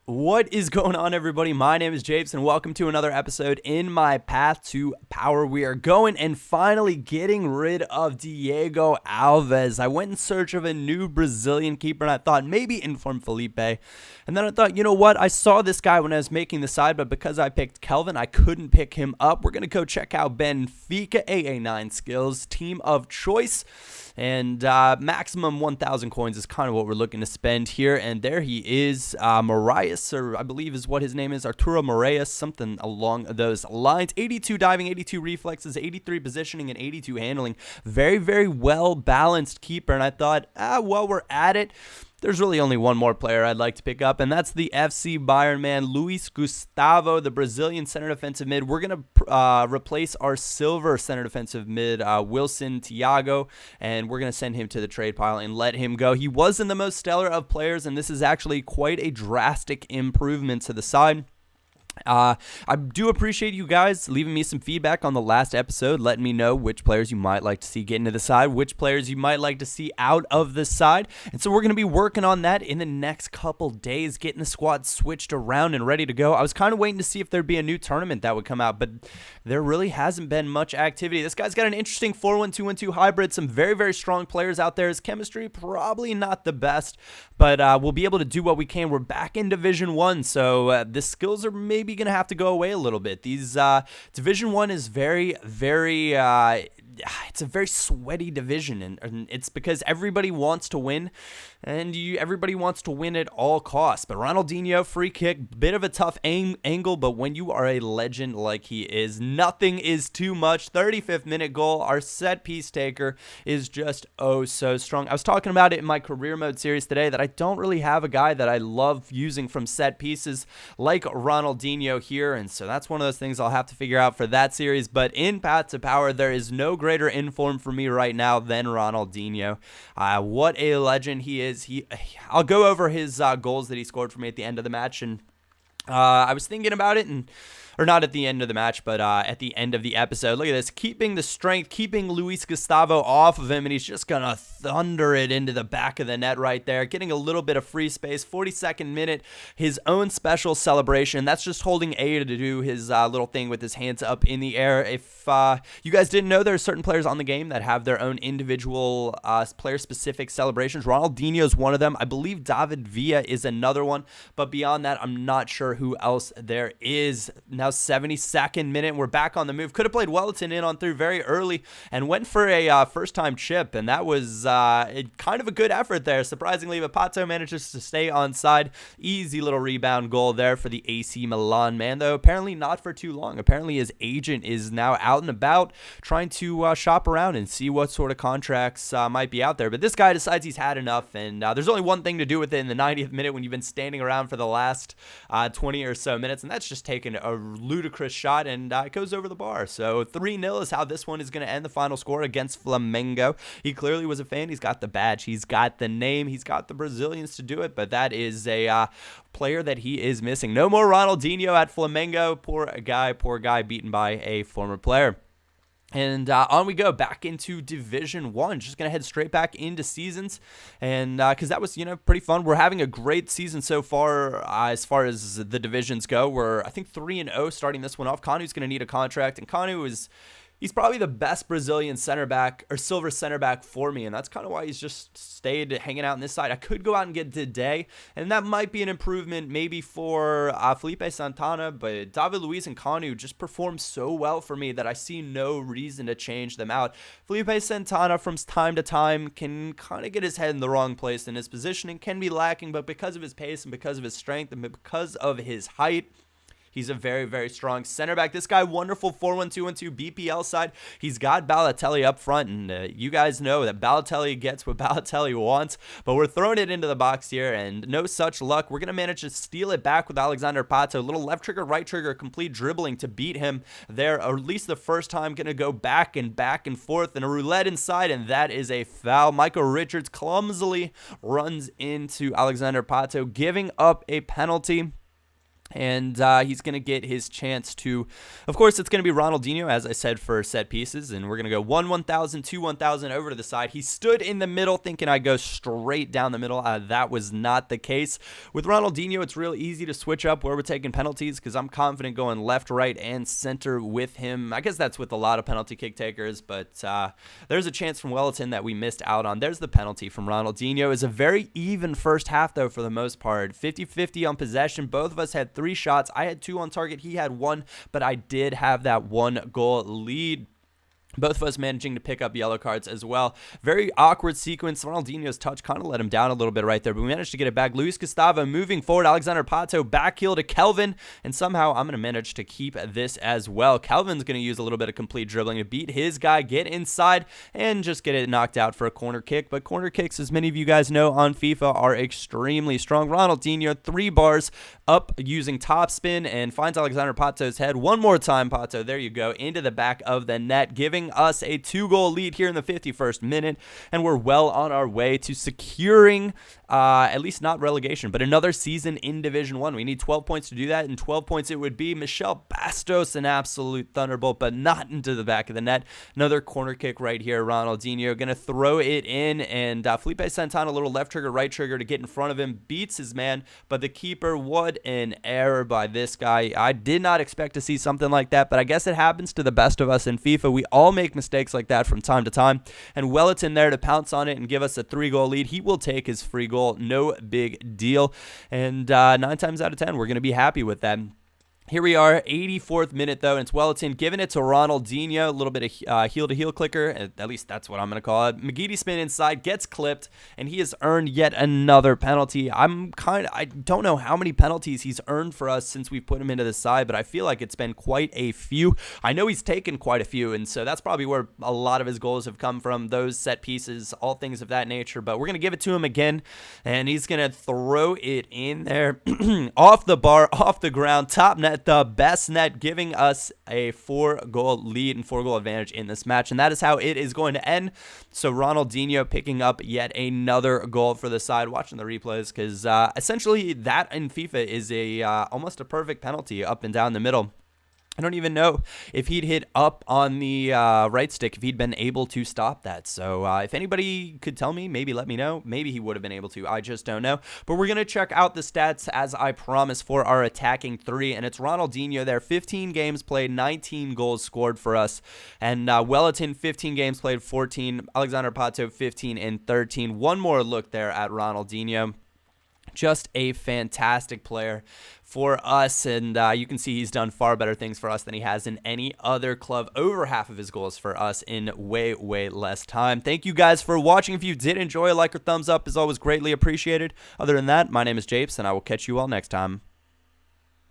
What is going on, everybody? My name is Japes, and welcome to another episode in my path to power. We are going and finally getting rid of Diego Alves. I went in search of a new Brazilian keeper, and I thought maybe inform Felipe. And then I thought, you know what? I saw this guy when I was making the side, but because I picked Kelvin, I couldn't pick him up. We're going to go check out Benfica AA9 skills, team of choice. And maximum 1,000 coins is kind of what we're looking to spend here. And there he is, Marias, or I believe is what his name is, Arturo Marias, something along those lines. 82 diving, 82 reflexes, 83 positioning, and 82 handling. Very, very well-balanced keeper. And I thought, while we're at it, there's really only one more player I'd like to pick up, and that's the FC Bayern man, Luis Gustavo, the Brazilian center defensive mid. We're going to replace our silver center defensive mid, Wilson Thiago, and we're going to send him to the trade pile and let him go. He wasn't the most stellar of players, and this is actually quite a drastic improvement to the side. I do appreciate you guys leaving me some feedback on the last episode, letting me know which players you might like to see get into the side, which players you might like to see out of the side. And so we're going to be working on that in the next couple days, getting the squad switched around and ready to go. I was kind of waiting to see if there'd be a new tournament that would come out, but there really hasn't been much activity. This guy's got an interesting 4-1-2-1-2 hybrid, some very, very strong players out there. His chemistry, probably not the best, but we'll be able to do what we can. We're back in Division 1, so the skills are maybe going to have to go away a little bit. These Division 1 is very, very it's a very sweaty division, and it's because everybody wants to win, and everybody wants to win at all costs. But Ronaldinho, free kick, bit of a tough angle, but when you are a legend like he is, nothing is too much. 35th minute goal. Our set piece taker is just oh so strong. I was talking about it in my career mode series today that I don't really have a guy that I love using from set pieces like Ronaldinho here, and so that's one of those things I'll have to figure out for that series. But in Path to Power, there is no greater inform for me right now than Ronaldinho. What a legend he is. I'll go over his goals that he scored for me at the end of the match, and I was thinking about it, or not at the end of the match, but at the end of the episode. Look at this, keeping the strength, keeping Luis Gustavo off of him, and he's just going to thunder it into the back of the net right there, getting a little bit of free space. 42nd minute, his own special celebration. That's just holding A to do his little thing with his hands up in the air. If you guys didn't know, there are certain players on the game that have their own individual player-specific celebrations. Ronaldinho is one of them. I believe David Villa is another one, but beyond that, I'm not sure who else there is. Now 72nd minute, we're back on the move. Could have played Wellington in on through very early and went for a first-time chip, and that was kind of a good effort there. Surprisingly, Pato manages to stay onside. Easy little rebound goal there for the AC Milan man, though apparently not for too long. Apparently his agent is now out and about trying to shop around and see what sort of contracts might be out there. But this guy decides he's had enough, and there's only one thing to do with it in the 90th minute when you've been standing around for the last 20 or so minutes, and that's just taking a ludicrous shot, and it goes over the bar. So 3-0 is how this one is going to end, the final score against Flamengo. He clearly was a fan. He's got the badge, he's got the name, he's got the Brazilians to do it, but that is a player that he is missing. No more Ronaldinho at Flamengo. Poor guy beaten by a former player. And on we go back into Division 1. Just going to head straight back into seasons. And because that was, pretty fun. We're having a great season so far as the divisions go. We're, I think, 3-0 starting this one off. Kanu's going to need a contract. And Kanu he's probably the best Brazilian center back or silver center back for me, and that's kind of why he's just stayed hanging out in this side. I could go out and get today, and that might be an improvement maybe for Felipe Santana, but David Luiz and Kanu just perform so well for me that I see no reason to change them out. Felipe Santana from time to time can kind of get his head in the wrong place, and his positioning can be lacking, but because of his pace and because of his strength and because of his height, he's a very, very strong center back. This guy, wonderful 4-1-2-1-2 BPL side. He's got Balotelli up front, and you guys know that Balotelli gets what Balotelli wants, but we're throwing it into the box here, and no such luck. We're going to manage to steal it back with Alexander Pato. A little left trigger, right trigger, complete dribbling to beat him there, or at least the first time. Going to go back and forth, and a roulette inside, and that is a foul. Michael Richards clumsily runs into Alexander Pato, giving up a penalty. And he's going to get his chance to, of course, it's going to be Ronaldinho, as I said, for set pieces. And we're going to go 1,000, 1,000 over to the side. He stood in the middle thinking I'd go straight down the middle. That was not the case. With Ronaldinho, it's real easy to switch up where we're taking penalties because I'm confident going left, right, and center with him. I guess that's with a lot of penalty kick takers, but there's a chance from Wellington that we missed out on. There's the penalty from Ronaldinho. It's a very even first half, though, for the most part. 50-50 on possession. Both of us had 3 shots. I had 2 on target. He had 1, but I did have that 1 goal lead. Both of us managing to pick up yellow cards as well. Very awkward sequence. Ronaldinho's touch kind of let him down a little bit right there, but we managed to get it back. Luis Gustavo moving forward. Alexander Pato back heel to Kelvin, and somehow I'm going to manage to keep this as well. Kelvin's going to use a little bit of complete dribbling to beat his guy, get inside, and just get it knocked out for a corner kick. But corner kicks, as many of you guys know on FIFA, are extremely strong. Ronaldinho, 3 bars up using top spin and finds Alexander Pato's head. One more time, Pato. There you go. Into the back of the net, giving us a 2-goal lead here in the 51st minute, and we're well on our way to securing at least not relegation, but another season in Division 1. We need 12 points to do that, and 12 points it would be. Michel Bastos, an absolute thunderbolt, but not into the back of the net. Another corner kick right here. Ronaldinho going to throw it in, and Felipe Santana, a little left trigger, right trigger to get in front of him, beats his man, but the keeper, what an error by this guy. I did not expect to see something like that, but I guess it happens to the best of us in FIFA. We all make mistakes like that from time to time, and Wellington there to pounce on it and give us a 3-goal lead. He will take his free goal, no big deal, and 9 times out of 10 we're going to be happy with that. Here we are, 84th minute, though, and it's Wellington giving it to Ronaldinho. A little bit of heel-to-heel clicker. At least that's what I'm going to call it. McGeady spin inside, gets clipped, and he has earned yet another penalty. I don't know how many penalties he's earned for us since we put him into the side, but I feel like it's been quite a few. I know he's taken quite a few, and so that's probably where a lot of his goals have come from, those set pieces, all things of that nature. But we're going to give it to him again, and he's going to throw it in there off the bar, off the ground, top net. The best net, giving us a 4-goal lead and 4-goal advantage in this match, and that is how it is going to end. So Ronaldinho picking up yet another goal for the side. Watching the replays, because essentially that in FIFA is a almost a perfect penalty up and down the middle. I don't even know if he'd hit up on the right stick, if he'd been able to stop that. So if anybody could tell me, maybe let me know. Maybe he would have been able to. I just don't know. But we're going to check out the stats, as I promised, for our attacking 3. And it's Ronaldinho there. 15 games played, 19 goals scored for us. And Wellington, 15 games played, 14. Alexander Pato, 15 and 13. One more look there at Ronaldinho. Just a fantastic player for us, and you can see he's done far better things for us than he has in any other club. Over half of his goals for us in way less time. Thank you guys for watching. If you did enjoy, a like or thumbs up is always greatly appreciated. Other than that, my name is Japes, and I will catch you all next time.